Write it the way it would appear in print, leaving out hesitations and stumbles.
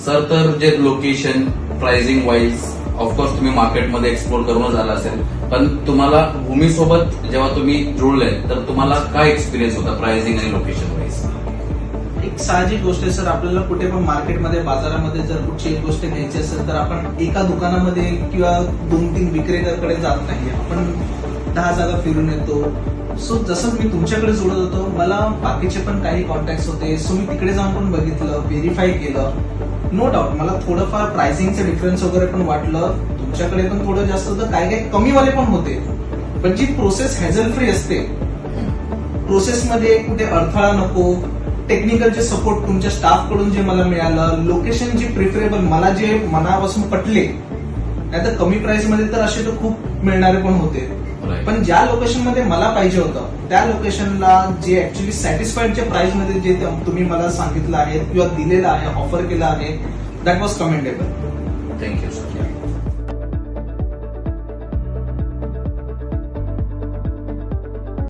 Sir तर जे location pricing wise of course तुम्ही मार्केटमध्ये एक्सप्लोर करूनच आला असेल, पण तुम्हाला भूमीसोबत जेव्हा तुम्ही जुळले तर तुम्हाला काय एक्सपिरियन्स होता प्राइसिंग आणि लोकेशन वाईज? एक साहजिक गोष्ट आहे सर, आपल्याला कुठे पण मार्केटमध्ये बाजारामध्ये जर कुठची एक गोष्ट घ्यायची असेल तर आपण एका दुकानामध्ये किंवा 2-3 विक्रेत्याकडे जात नाही, आपण 10 जागा फिरून येतो. सो जसं मी तुमच्याकडे जोडत होतो, मला बाकीचे पण काही कॉन्टॅक्ट होते, सो मी तिकडे जाऊन पण बघितलं, व्हेरीफाय केलं. नो डाऊट मला थोडंफार प्राइसिंगचं डिफरन्स वगैरे पण वाटलं, तुमच्याकडे पण थोडं जास्त होतं, काही कमीवाले पण होते. पण जी प्रोसेस हॅझल फ्री असते, प्रोसेसमध्ये कुठे अडथळा नको, टेक्निकल जे सपोर्ट तुमच्या स्टाफ कडून जे मला मिळालं, लोकेशन जी प्रिफरेबल मला जे मनापासून पटले, नाही तर कमी प्राइस मध्ये तर असे तर खूप मिळणारे पण होते, पण ज्या लोकेशन मध्ये मला पाहिजे होतं त्या लोकेशनला जे ऍक्च्युली सॅटिस्फाईडच्या प्राइस मध्ये जे तुम्ही मला सांगितलं आहे किंवा दिलेलं आहे, ऑफर केलं आहे, that was commendable. Thank you sir.